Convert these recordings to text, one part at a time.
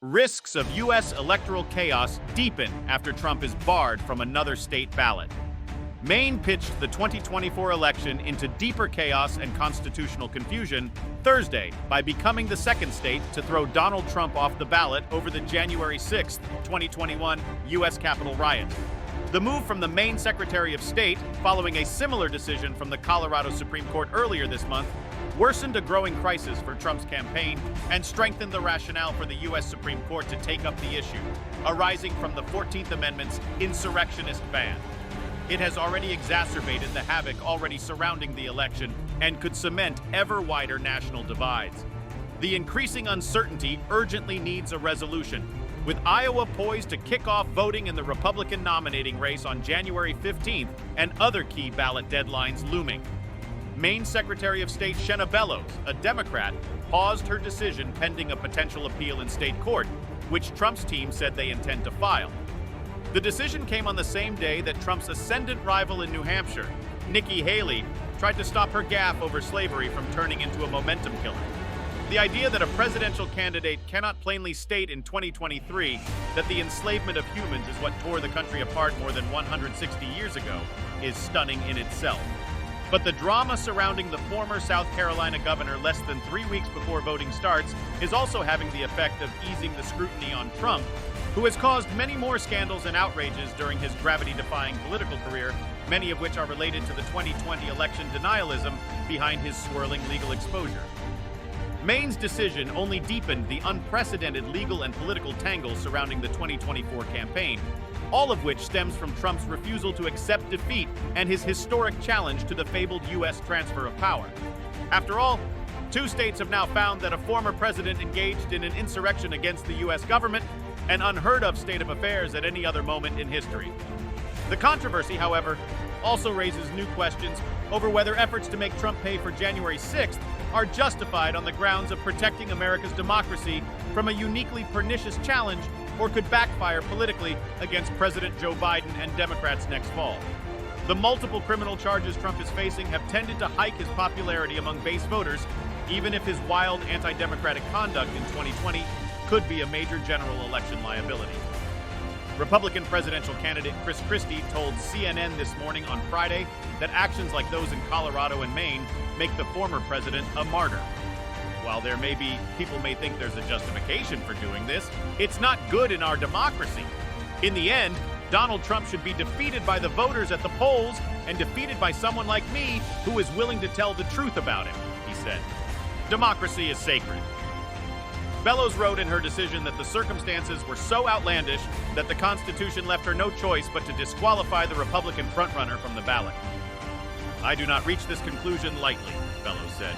Risks of U.S. electoral chaos deepen after Trump is barred from another state ballot. Maine pitched the 2024 election into deeper chaos and constitutional confusion Thursday by becoming the second state to throw Donald Trump off the ballot over the January 6, 2021 U.S. Capitol riot. The move from the Maine Secretary of State, following a similar decision from the Colorado Supreme Court earlier this month, worsened a growing crisis for Trump's campaign and strengthened the rationale for the U.S. Supreme Court to take up the issue, arising from the 14th Amendment's insurrectionist ban. It has already exacerbated the havoc already surrounding the election and could cement ever wider national divides. The increasing uncertainty urgently needs a resolution, with Iowa poised to kick off voting in the Republican nominating race on January 15th and other key ballot deadlines looming. Maine Secretary of State Shenna Bellows, a Democrat, paused her decision pending a potential appeal in state court, which Trump's team said they intend to file. The decision came on the same day that Trump's ascendant rival in New Hampshire, Nikki Haley, tried to stop her gaffe over slavery from turning into a momentum killer. The idea that a presidential candidate cannot plainly state in 2023 that the enslavement of humans is what tore the country apart more than 160 years ago is stunning in itself. But the drama surrounding the former South Carolina governor less than 3 weeks before voting starts is also having the effect of easing the scrutiny on Trump, who has caused many more scandals and outrages during his gravity-defying political career, many of which are related to the 2020 election denialism behind his swirling legal exposure. Maine's decision only deepened the unprecedented legal and political tangle surrounding the 2024 campaign, all of which stems from Trump's refusal to accept defeat and his historic challenge to the fabled U.S. transfer of power. After all, 2 states have now found that a former president engaged in an insurrection against the U.S. government, an unheard-of state of affairs at any other moment in history. The controversy, however, also raises new questions over whether efforts to make Trump pay for January 6th are justified on the grounds of protecting America's democracy from a uniquely pernicious challenge or could backfire politically against President Joe Biden and Democrats next fall. The multiple criminal charges Trump is facing have tended to hike his popularity among base voters, even if his wild anti-democratic conduct in 2020 could be a major general election liability. Republican presidential candidate Chris Christie told CNN this morning on Friday that actions like those in Colorado and Maine make the former president a martyr. While people may think there's a justification for doing this, it's not good in our democracy. In the end, Donald Trump should be defeated by the voters at the polls and defeated by someone like me who is willing to tell the truth about him, he said. Democracy is sacred. Bellows wrote in her decision that the circumstances were so outlandish that the Constitution left her no choice but to disqualify the Republican frontrunner from the ballot. I do not reach this conclusion lightly, Bellows said.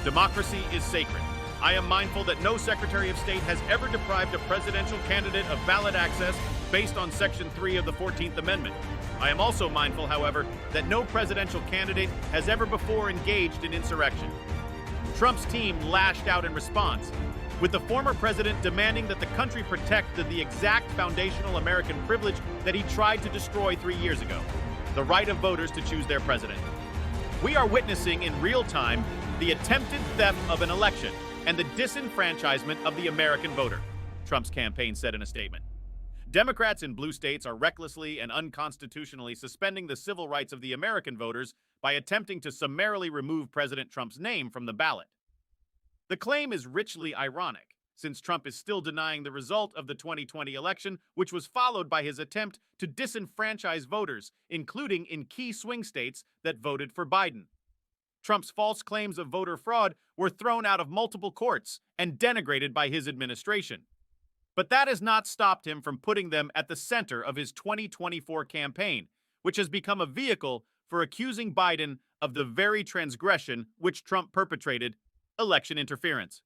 Democracy is sacred. I am mindful that no Secretary of State has ever deprived a presidential candidate of ballot access based on Section 3 of the 14th Amendment. I am also mindful, however, that no presidential candidate has ever before engaged in insurrection. Trump's team lashed out in response, with the former president demanding that the country protect the exact foundational American privilege that he tried to destroy 3 years ago, the right of voters to choose their president. We are witnessing in real time the attempted theft of an election and the disenfranchisement of the American voter, Trump's campaign said in a statement. Democrats in blue states are recklessly and unconstitutionally suspending the civil rights of the American voters by attempting to summarily remove President Trump's name from the ballot. The claim is richly ironic, since Trump is still denying the result of the 2020 election, which was followed by his attempt to disenfranchise voters, including in key swing states that voted for Biden. Trump's false claims of voter fraud were thrown out of multiple courts and denigrated by his administration. But that has not stopped him from putting them at the center of his 2024 campaign, which has become a vehicle for accusing Biden of the very transgression which Trump perpetrated: election interference.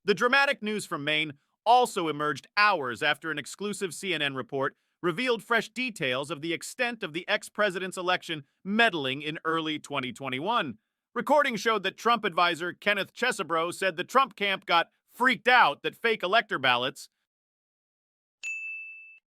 The dramatic news from Maine also emerged hours after an exclusive CNN report revealed fresh details of the extent of the ex-president's election meddling in early 2021. Recordings showed that Trump advisor Kenneth Chesebro said the Trump camp got freaked out that fake elector ballots,